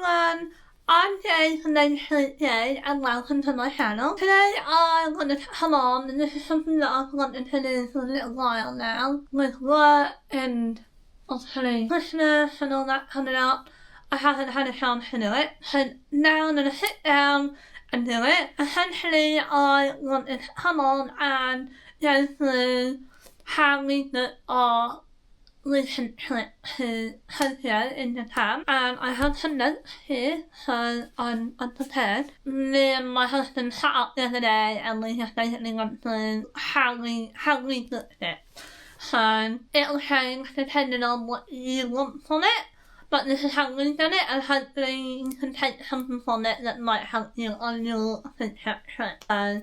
everyone, I'm Jay from Jay and welcome to my channel. Today I'm going to come on, and this is something that I've wanted to do for a little while now, with work and obviously Christmas and all that coming up. I haven't had a chance to do it, so now I'm going to sit down and do it. Essentially I wanted to come on and go through how we did our recent trip to Tokyo in Japan, and I have some notes here, so I'm prepared. Me and my husband sat up the other day and we just basically went through how we booked it. So it'll change depending on what you want from it, but this is how we've done it, and hopefully you can take something from it that might help you on your future trip. So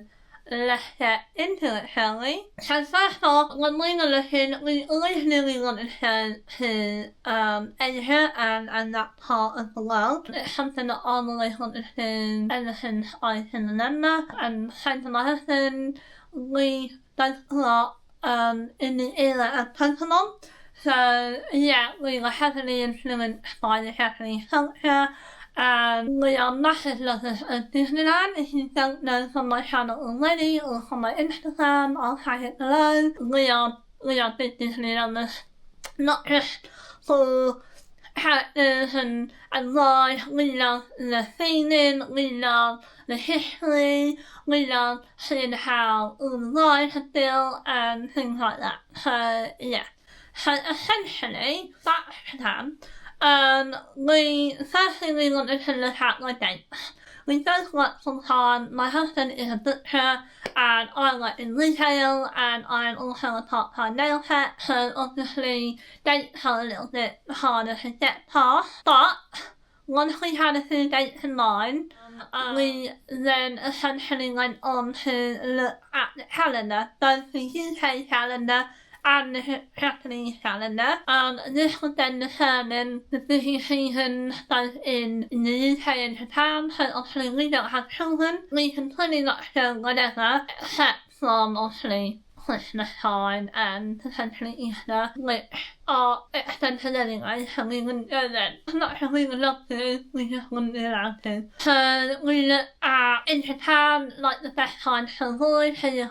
let's get into it, shall we? So first off, when we were looking, we originally wanted to go to Asia and that part of the world. It's something that I've always wanted to do ever since I can remember. And same to my husband, we both grew up in the era of Pokemon. So yeah, we were heavily influenced by the Japanese culture. We are massive lovers of Disneyland. If you don't know from my channel already or from my Instagram, I'll tag it below. We are big Disney lovers, not just for characters and rides. We love the theming, we love the history, we love seeing how all the rides are built and things like that. So yeah, so essentially that's Japan. We wanted to look at my dates. We both work full time. My husband is a butcher and I work in retail, and I'm also a part-time nail tech, so obviously dates are a little bit harder to get past. But once we had a few dates in mind, we then essentially went on to look at the calendar, both the UK calendar and the Japanese calendar, and this would then determine the busy seasons both in the UK and Japan. So obviously we don't have children, we can pretty much go whenever, except from obviously Christmas time and potentially Easter, which are expensive anyway, so we wouldn't go then. As much as we would love to, we just wouldn't be allowed to. So we looked at, in Japan, like the best times to avoid. So you've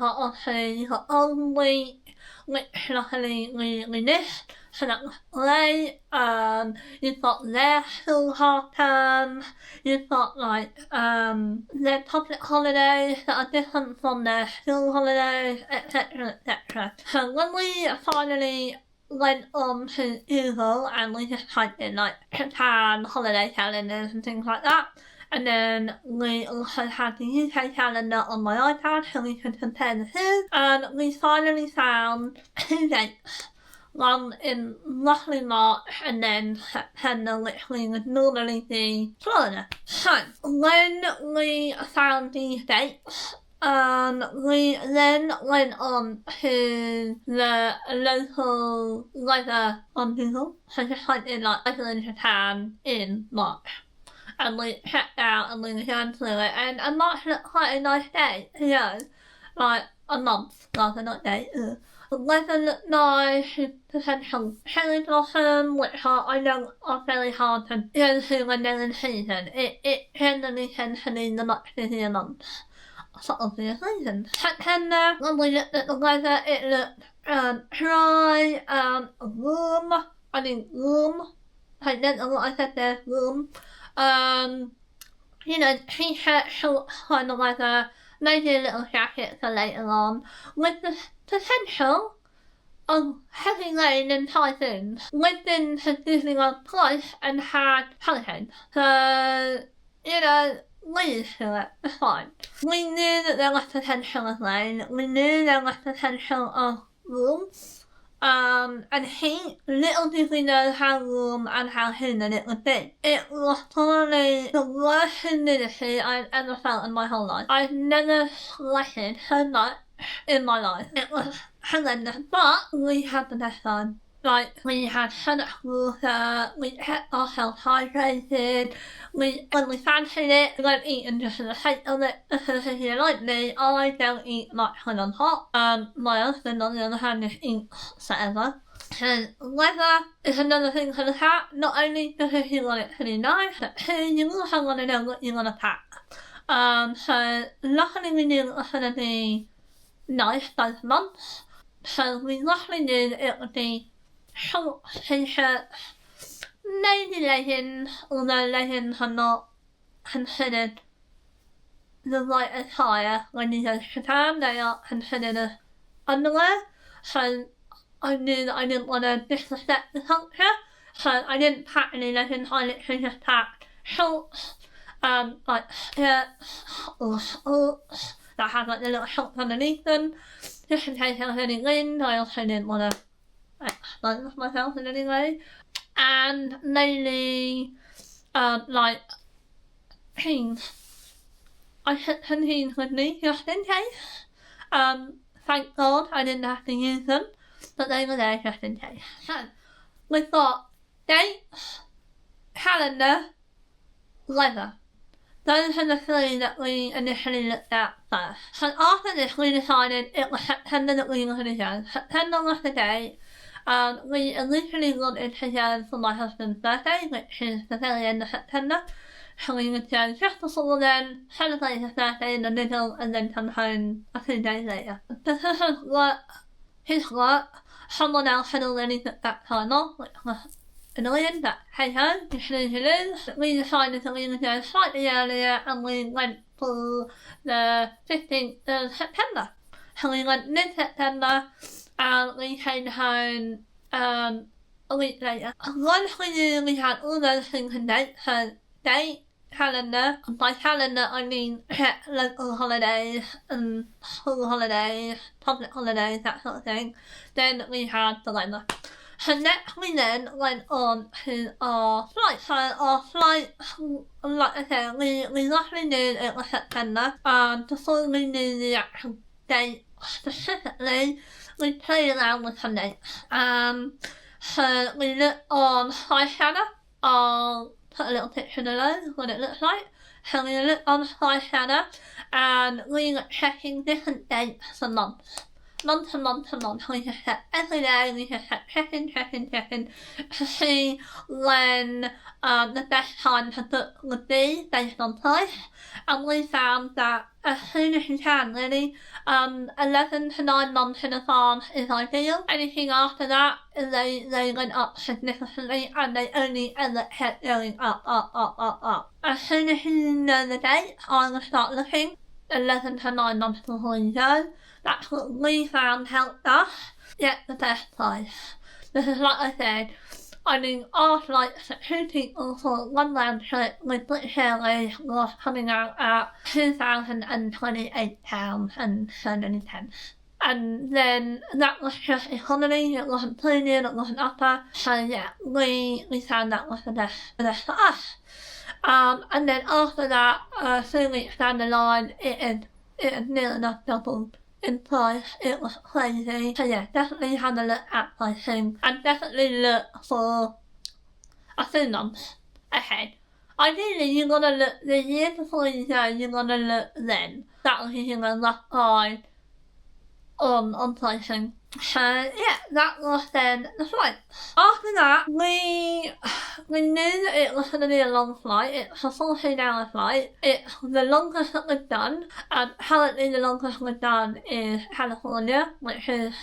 got Golden Week, which luckily we missed, so that was great. You've got their school half terms, you've got like their public holidays that are different from their school holidays, etc, etc. So when we finally went on to Google and we just typed in like Japan holiday calendars and things like that, and then we also had the UK calendar on my iPad so we could compare the two, and we finally found two dates. One in roughly March and then September, which we would normally be Florida. So when we found these dates, we then went on to the local weather on Google. So just typed in like weather in Japan in March, and we checked out and we were going through it, and March looked quite a nice day, you know, like a month rather, not day. The weather looked nice, with potential cherry blossom, which I know are very hard to go to when they're in season. It generally tends to be the much busier months, for obvious reasons. September, when we looked at the weather, it looked dry and warm. Warm. I don't know what I said there, warm. You know, t-shirt, shorts kind of weather, maybe a little jacket for later on, with the potential of heavy rain and typhoons. We've been to Disneyland twice and had hurricanes, so, you know, we're used to it, it's fine. We knew that there was potential of rain, we knew there was potential of warmth, and heat. Little did we know how warm and how humid it would be. It was probably the worst humidity I've ever felt in my whole life. I've never sweated so much in my life. It was horrendous, but we had the best time. Like, we had so much water, we kept ourselves hydrated, when we fancied it, we weren't eating just for the sake of it, because if you're like me, I don't eat much when I'm hot. My husband, on the other hand, just eats forever. And leather is another thing to look at. Not only because you want it to be nice, but you also want to know what you want to pack. So luckily we knew it was going to be nice both months. So we luckily knew that it would be short t-shirts, maybe leggings, although leggings are not considered the right attire when you go to Japan. They are considered as underwear. So I knew that I didn't want to disrespect the culture, so I didn't pack any leggings. I literally just packed shorts, like skirts or shorts that had like the little shorts underneath them, just in case there was any wind. I also didn't want to expose myself in any way. And mainly, like, jeans. I took some jeans with me just in case. Thank God I didn't have to use them, but they were there just in case. So, we thought dates, calendar, leather. Those are the three that we initially looked at first. So after this we decided it was September that we were going to go. September was the date. We initially wanted to go for my husband's birthday, which is the very end of September. So we would go just before then, celebrate his birthday in the middle, and then come home a few days later. Because of his work, someone else had already took that time off, which was annoying, but hey ho, it's lose you lose. We decided that we would go slightly earlier, and we went for the 15th of September. So we went mid-September, and we came home a week later. Once we knew we had all those things in date, so date, calendar, and by calendar I mean local holidays and school holidays, public holidays, that sort of thing, then we had the leather. So next we then went on to our flight. So our flight, like I said, we luckily knew it was September, and before we knew the actual date specifically, we played around with some dates. So we looked on Skyscanner. I'll put a little picture below of what it looks like. So we looked on Skyscanner, and we were checking different dates for months. Month. We just checked every day, we just kept checking to see when the best time to book would be based on price. And we found that as soon as you can, really, 11 to 9 months in advance is ideal. Anything after that, they went up significantly, and they only ever kept going up. As soon as you know the date, I will start looking 11 to 9 months before you go. That's what we found helped us get the best price. Because like I said, I mean, our flights for 2 people for 1 round trip with British Airways was coming out at £2,028 and so many pence. And then that was just economy, it wasn't premium, it wasn't upper. So yeah, we found that was the best for us. And then after that, 3 weeks down the line, it had near enough doubled in price. It was crazy. So yeah, definitely have a look at pricing, and definitely look for a few months ahead. Ideally, you gotta look the year before you go, you gotta look then. That will give you a rough guide on pricing. So yeah, that was then the flight. After that, we knew that it was going to be a long flight. It's a 14-hour flight. It's the longest that we've done. Currently the longest we've done is California, which is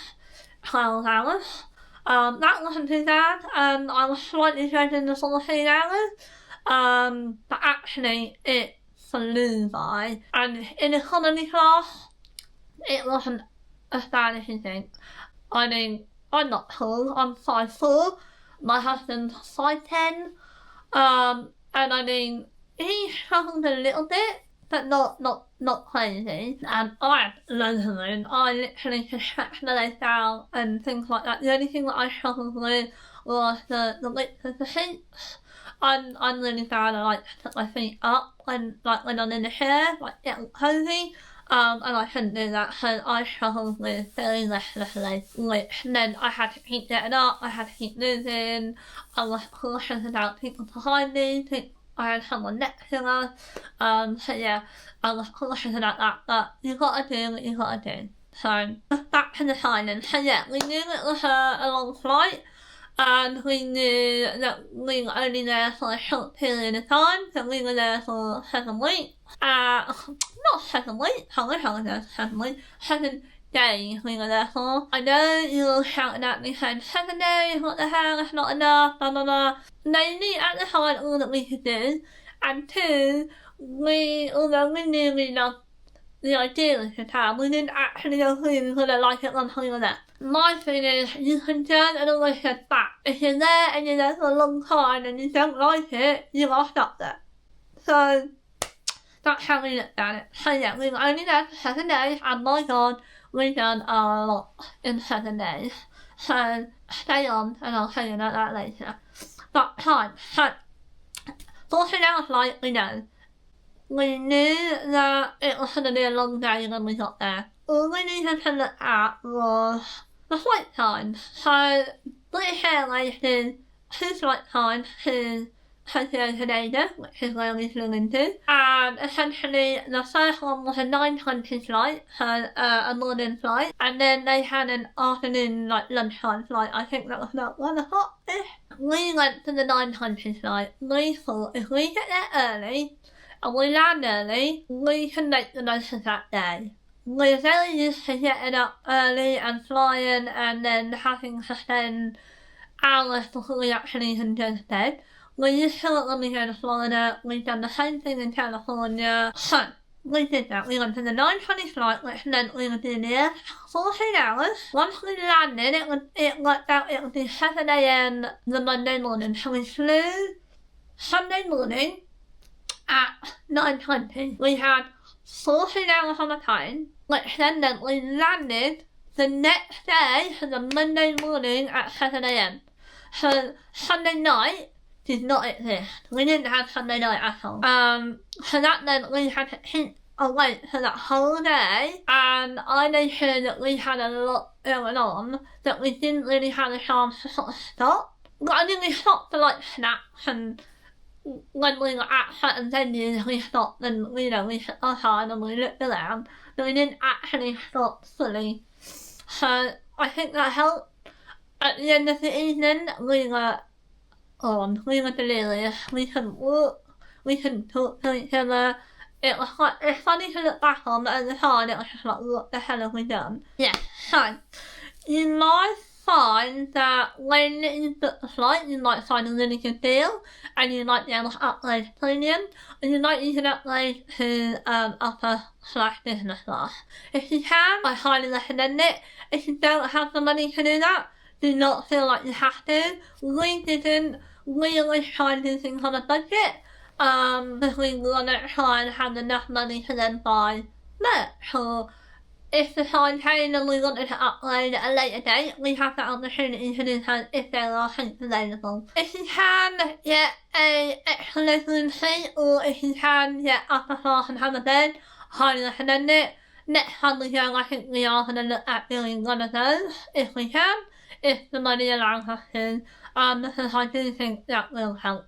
12 hours. That wasn't too bad. I was slightly dreading the 14 hours. But actually it flew by. And in economy class, it wasn't as bad as you think. I mean, I'm not tall, I'm 5'4", my husband's 5'10", and I mean, he struggled a little bit, but not crazy, and I had loads of room. I literally could stretch my legs out and things like that. The only thing that I struggled with was the width of the seats. I'm really bad. I like to put my feet up when I'm in the chair, like get cozy. And I couldn't do that, so I struggled with very restless legs, which meant I had to keep getting up, I had to keep moving, I was cautious about people behind me, I had someone next to us, so yeah, I was cautious about that, but you gotta do what you gotta do. So back to the island. So yeah, we knew it was a long flight, and we knew that we were only there for a short period of time, so we were there for 7 weeks. Not 7 weeks, I wish I was there for 7 weeks, 7 days we were there for. I know you all shouted at me saying 7 days, what the hell, that's not enough, blah blah blah. Mainly at the time all that we could do, and two, although we knew we loved the idea of the town, we didn't actually know who we were going to like it once we were there. My thing is, you can turn and always head back. If you're there and you're there for a long time and you don't like it, you are stuck there. So that's how we looked at it. So yeah, we were only there for 7 days, and my god, we've done a lot in 7 days. So stay on and I'll tell you about that later. But time. So 14-hour flight, we know. We knew that it was going to be a long day when we got there. All we needed to look at was the flight time. So British Airways did 2 flight times to Tokyo to Canada, which is where we flew into. And essentially the first one was a 9:20 flight, so a morning flight. And then they had an afternoon, like lunchtime flight. I think that was about 1 o'clock-ish. We went to the 9:20 flight. We thought if we get there early, and we land early, we can make the most of that day. We're very used to getting up early and flying and then having to spend hours before we actually can go to bed. We're used to it when we go to Florida. We've done the same thing in California. So we did that. We went to the 9:20 flight, which meant we would be there 14 hours. Once we landed, it worked out it would be 7 a.m. the Monday morning. So we flew Sunday morning at 9:20. We had 14 hours on the plane, which then meant we landed the next day, so the Monday morning at 7 a.m. So Sunday night did not exist. We didn't have Sunday night at all. So that meant we had to keep awake for that whole day, and I made sure that we had a lot going on that we didn't really have a chance to sort of stop. But I mean, we stopped for like snacks, and when we were at certain venues we stopped and we took our time and we looked around, but we didn't actually stop fully. So I think that helped. At the end of the evening we were delirious. We couldn't walk, we couldn't talk to each other. It's funny to look back on, but at the time it was just like, what the hell have we done? Yeah, so you might find that when you book the flight, you might find a really good deal, and you might be able to upgrade to premium, and you might even upgrade to upper/business class. If you can, I highly recommend it. If you don't have the money to do that, do not feel like you have to. We didn't. We always try and do things on a budget, because we want to try and have enough money to then buy merch, or if the time came and we wanted to upgrade at a later date, we have that opportunity to do so if there are seats available. If you can get an extra legroom seat, or if you can get upper class and have a bed, highly recommend it. Next time we go, I think we are going to look at doing one of those, if we can, if the money allows us to, because I do think that will help.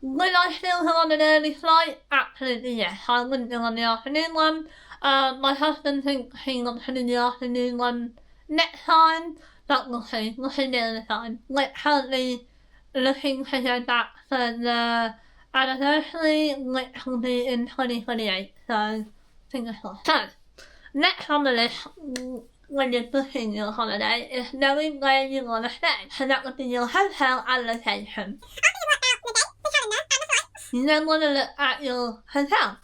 Will I still go on an early flight? Absolutely yes. I wouldn't go on the afternoon one. My husband thinks he wants to do the afternoon one next time, but we'll see. We'll see near the time. We're currently looking to go back for the anniversary, which will be in 2028, so fingers crossed. So, next on the list, when you're booking your holiday, is knowing where you want to stay. So that would be your hotel and location. You then want to look at your hotel.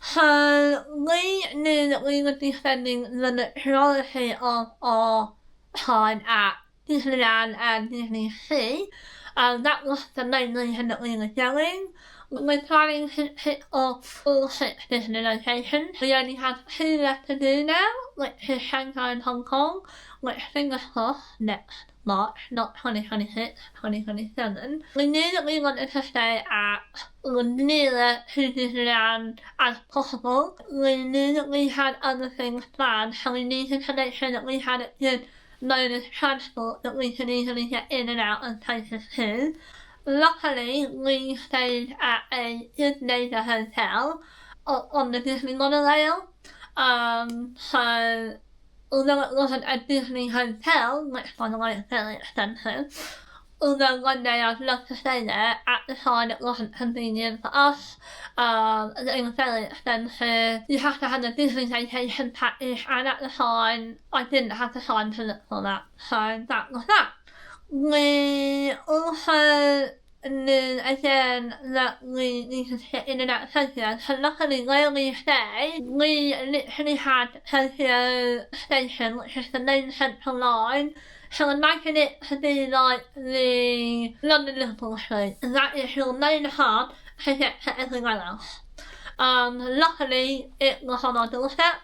So we knew that we would be spending the majority of our time at Disneyland and Disney Sea. That was the main reason that we were going. We're planning to hit off all 6 Disney locations. We only have 2 left to do now, which is Shanghai and Hong Kong, which fingers crossed next March, not 2026, 2027. We knew that we wanted to stay at nearer to Disneyland as possible. We knew that we had other things planned, so we needed to make sure that we had a good mode of transport that we could easily get in and out of places too. Luckily, we stayed at a good neighbour hotel on the Disney monorail, so although it wasn't a Disney hotel, which by the way is fairly expensive, although one day I'd love to stay there, at the time it wasn't convenient for us. It was fairly expensive. You have to have a Disney vacation package, and at the time I didn't have the time to look for that. So that was that. We also knew again that we needed to get in and out of Tokyo. So luckily where we stayed, we literally had Tokyo Station, which is the main central line. So imagine it to be like the London Liverpool Street, and that is your main hub to get to everywhere else. Luckily it was on our doorstep.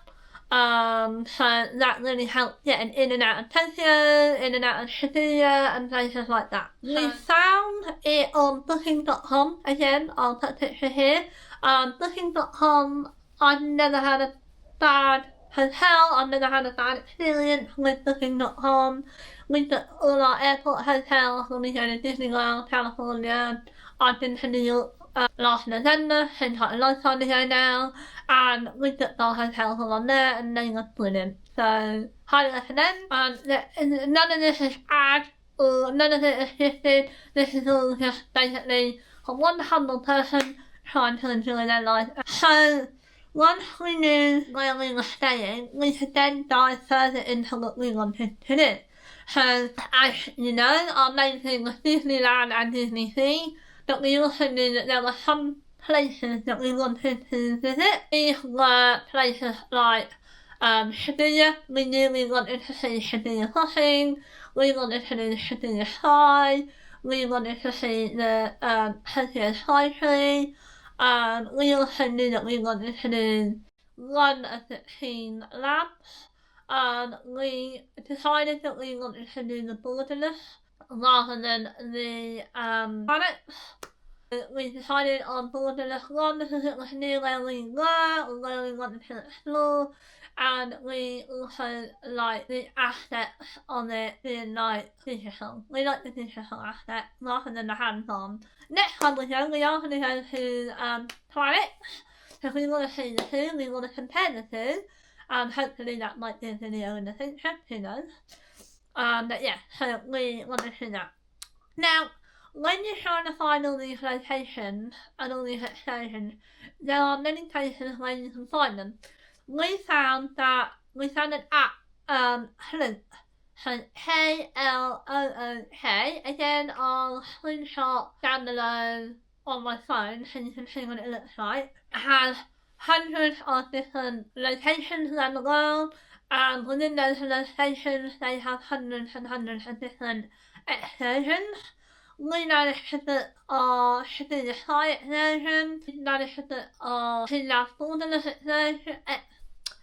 So that really helped getting in and out of Tokyo, in and out of Shibuya, and places like that. We found it on Booking.com. Again, I'll put a picture here. Booking.com, I've never had a bad hotel, I've never had a bad experience with Booking.com. We booked all our airport hotels when we go to Disney World, California. I've been to New York last November, seems like a long time ago now, and we booked our hotels all on there, and they were brilliant. So, highly recommend. None of this is ad, or none of it is gifted. This is all just basically a one humble person trying to enjoy their life. So, once we knew where we were staying, we could then dive further into what we wanted to do. So, as you know, our main thing was Disneyland and Disney Sea, but we also knew that there were some places that we wanted to visit. These were places like Shibuya. We knew we wanted to see Shibuya Crossing, we wanted to do Shibuya Sky, we wanted to see the Tokyo Sky Tree, we also knew that we wanted to do one of the teen labs. We decided that we wanted to do the Borderless rather than the planets. We decided on Borderless 1 because it was near where we were or where we wanted to explore, and we also like the aspects of it being like digital. We like the digital aspect rather than the hands-on. Next time we go, we are going to go to planets, because we want to see the two, we want to compare the two, and hopefully that might be a video in the future, who knows. But yeah, so we want to see that. Now, when you're trying to find all these locations and all these excursions, there are many places where you can find them. We found an app, Klook. So Klook. Again, I'll screenshot down below on my phone so you can see what it looks like. It has hundreds of different locations around the world, and within those locations they have hundreds and hundreds of different excursions. We managed to book our Shibuya Sky excursion, we managed to book our Finland Borderless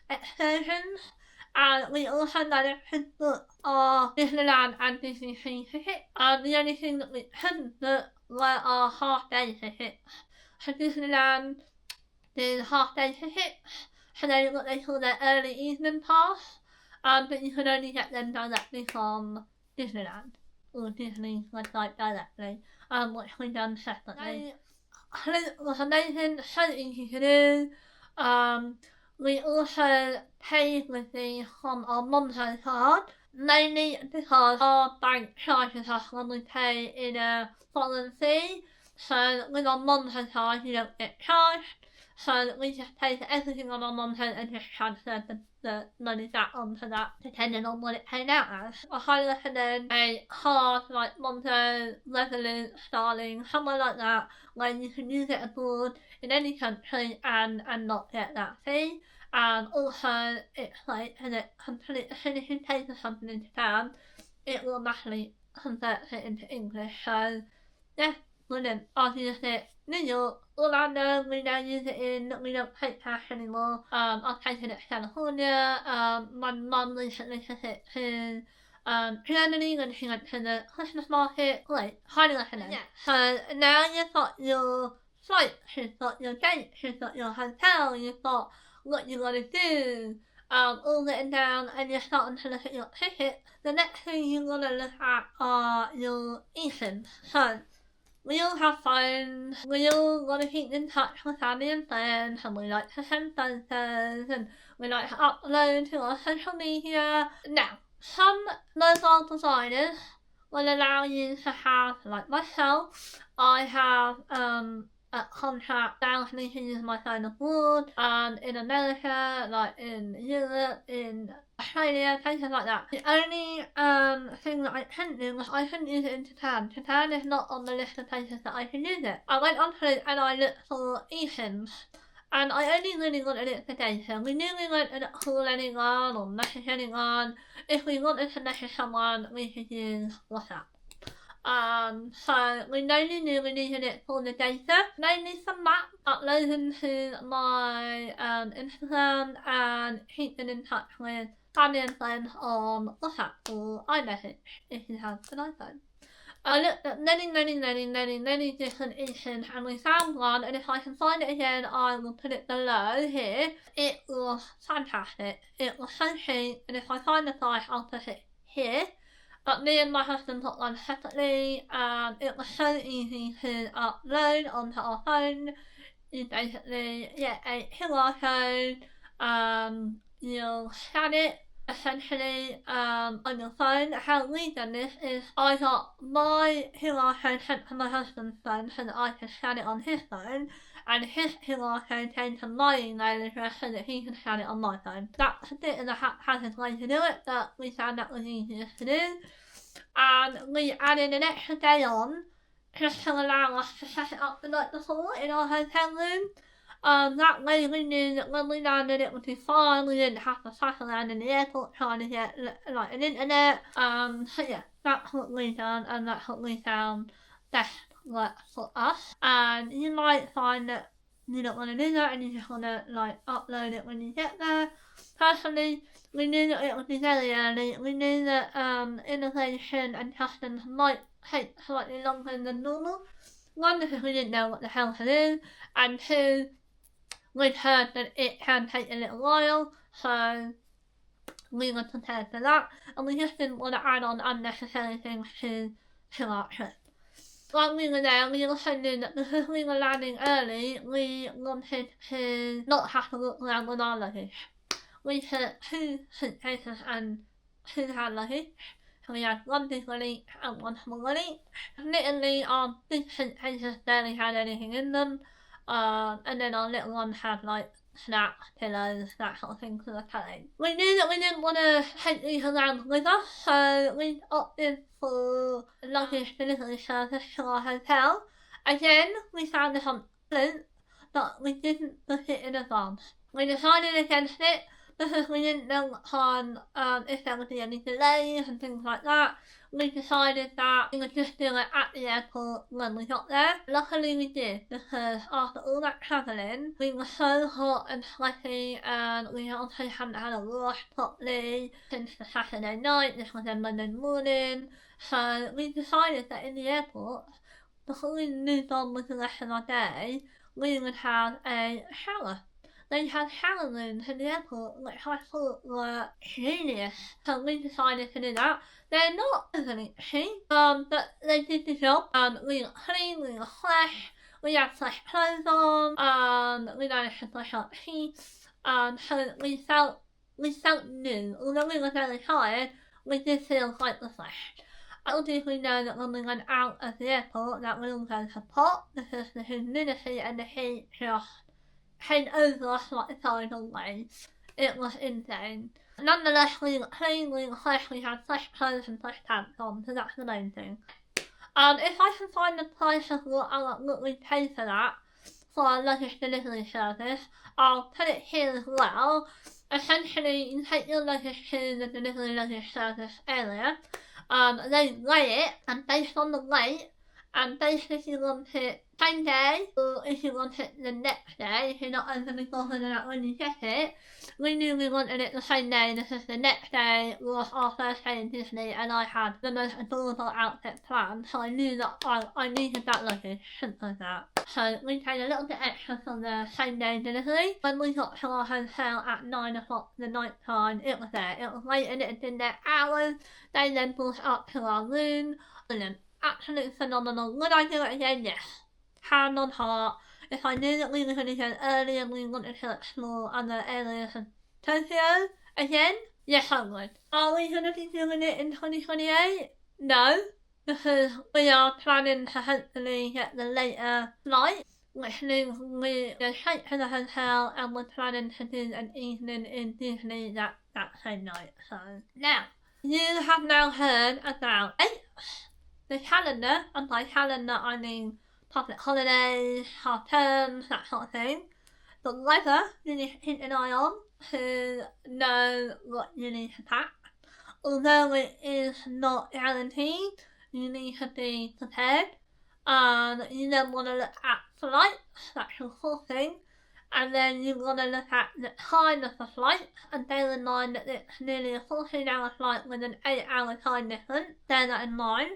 excursions, and we also managed to book our Disneyland and Disney Sea tickets. The only thing that we couldn't book were our half-day tickets. So Disneyland did half-day tickets, so they what they call their early evening pass, but you can only get them directly from Disneyland or Disney's website directly, which we done separately. It was amazing, so easy to do. We also paid with the from our Monzo card, mainly because our bank charges us when we pay in a foreign fee, so with our Monzo card you don't get charged. So we just pay for everything on our Monzo and just transfer the money back onto that, depending on what it paid out as. I highly recommend a card like Monzo, Revolut, Starling, somewhere like that, where you can use it abroad in any country and not get that fee. And also, it's like, and it completely, as soon as you pay for something in Japan, it will automatically convert it into English. So, yeah, brilliant. I've used it New York, Orlando, we now use it in, we don't take cash anymore. I've taken it to California, my mum recently took it to Germany when she went to the Christmas market. Great, highly recommend. Yeah. So now you've got your flights, you've got your dates, you've got your hotel, you've got what you want to do, all written down, and you're starting to look at your tickets. The next thing you want to look at are your eSIMs. So, we all have phones, we all want to keep in touch with family and friends, and we like to send photos, and we like to upload to our social media. Now, some mobile providers will allow you to have, like myself, I have a contract down for me to use my phone abroad, in America, like in Europe, in Australia, places like that. The only thing that I couldn't do was I couldn't use it in Japan. Japan is not on the list of places that I can use it. I went onto it and I looked for eSIMs. And I only really wanted it for data. We knew we weren't going to call anyone or message anyone. If we wanted to message someone, we could use WhatsApp. So we only knew we needed it for the data, mainly some maps uploaded to my Instagram and keeping in touch with family and friends on WhatsApp or iMessage if you have an iPhone. I looked at many different eSIMs and we found one, and if I can find it again I will put it below here. It was fantastic. It was so cheap, and if I find the price I'll put it here. But me and my husband got one separately, and it was so easy to upload onto our phone. You basically get a QR code, you'll scan it essentially on your phone. How we done this is I got my QR code sent to my husband's phone so that I could scan it on his phone, and his QR code came to my email address so that he can scan it on my phone. That's a bit of a haphazard way to do it, but we found that was easiest to do. And we added an extra day on just to allow us to set it up the night before in our hotel room. That way we knew that when we landed it would be fine. We didn't have to fuss around in the airport trying to get like an internet. So yeah, that's what we done, and that's what we found best works for us. And you might find that you don't want to do that and you just want to like upload it when you get there. Personally, we knew that it would be very early. We knew that immigration and customs might take slightly longer than normal. One, because we didn't know what the hell to do, and two, we'd heard that it can take a little while, so we were prepared for that, and we just didn't want to add on unnecessary things to our trip. While we were there, we also knew that because we were landing early, we wanted to not have to walk around with our luggage. We took 2 suitcases and 2 hand luggage. So we had one big one each and one small one each. Literally, our big suitcases barely had anything in them. And then our little ones had like snacks, pillows, that sort of thing for the plane. We knew that we didn't want to take these around with us, so we opted for a luggage delivery service to our hotel. Again, we found this on Flint, but we didn't book it in advance. We decided against it because we didn't know what time, if there would be any delays and things like that. We decided that we would just do it at the airport when we got there. Luckily we did, because after all that travelling, we were so hot and sweaty, and we also hadn't had a wash properly since the Saturday night. This was then Monday morning. So we decided that in the airport, before we moved on with the rest of our day, we would have a shower. They had shower rooms in the airport, which I thought were genius. So we decided to do that. They're not overly cheap, but they did the job. We got clean, we got fresh, we had fresh clothes on, we managed to brush our teeth, so we felt new. Although we were very tired, we did feel quite refreshed. Obviously we know that when we went out of the airport that we all go to pot, because the humidity and the heat just came over us like a tidal wave. It was insane. Nonetheless, we got clean, we got fresh, we had fresh clothes and fresh pants on, so that's the main thing. If I can find the price of what we pay for that, for our luggage delivery service, I'll put it here as well. Essentially, you take your luggage to the delivery luggage service area, they weigh it, and based on the weight, and basically if you want it same day, or if you want it the next day, if you're not overly bothered about when you get it, we knew we wanted it the same day because the next day was our first day in Disney and I had the most adorable outfit planned, so I knew that I needed that luggage, simple as that. So we paid a little bit extra for the same day delivery. When we got to our hotel at 9 o'clock the night time, it was there. It was waiting, it had been there hours. They then brought it up to our room. Brilliant. Absolutely phenomenal. Would I do it again? Yes. Hand on heart. If I knew that we were going to go early and we wanted to explore other areas of Tokyo again? Yes, I would. Are we going to be doing it in 2028? No, because we are planning to hopefully get the later flight, which means we go straight to the hotel and we're planning to do an evening in Disney that same night. So now, you have now heard about the calendar, and by calendar I mean public holidays, half terms, that sort of thing. The weather you need to keep an eye on to know what you need to pack. Although it is not guaranteed, you need to be prepared. You then want to look at flights, that's your fourth thing. And then you want to look at the time of the flight, and bear in mind that it's nearly a 14-hour flight with an 8-hour time difference. Bear that in mind.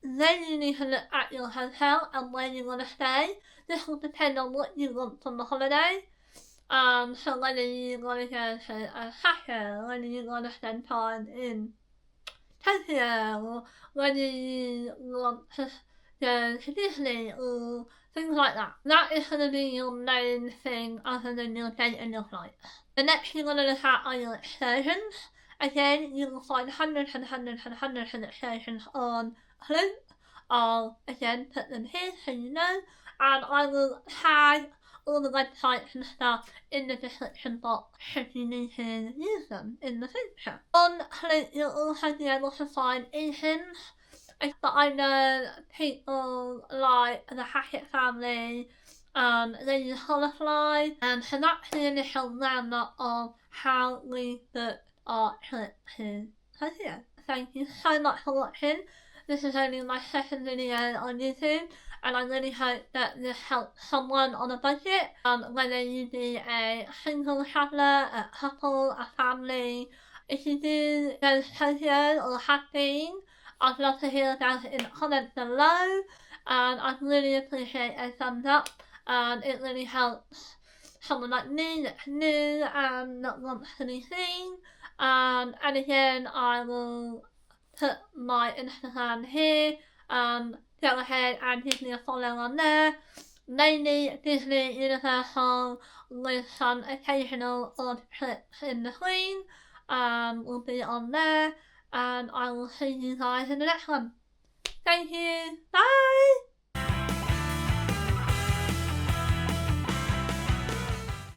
Then you need to look at your hotel and where you want to stay. This will depend on what you want from the holiday. So whether you want to go to Osaka, whether you want to spend time in Tokyo, or whether you want to go to Disney, or things like that. That is going to be your main thing other than your date and your flight. The next you're going to look at are your excursions. Again, you will find hundreds and hundreds and hundreds of excursions on Clue. I'll again put them here so you know, and I will tag all the websites and stuff in the description box should you need to use them in the future. On Clue, you'll also be able to find Asians, but I know people like the Hackett family, they use Holofly, and so that's the initial roundup of how we booked our trip to Tokyo. Thank you so much for watching. This is only my second video on YouTube, and I really hope that this helps someone on a budget, whether you be a single traveller, a couple, a family. If you do go to Tokyo or have been, I'd love to hear about it in the comments below, and I'd really appreciate a thumbs up, and it really helps someone like me that's new and not wants to be seen. And again, I will put my Instagram here, go ahead and give me a follow on there. Mainly Disney, Universal, with some occasional odd trips in between, will be on there, and I will see you guys in the next one. Thank you, bye!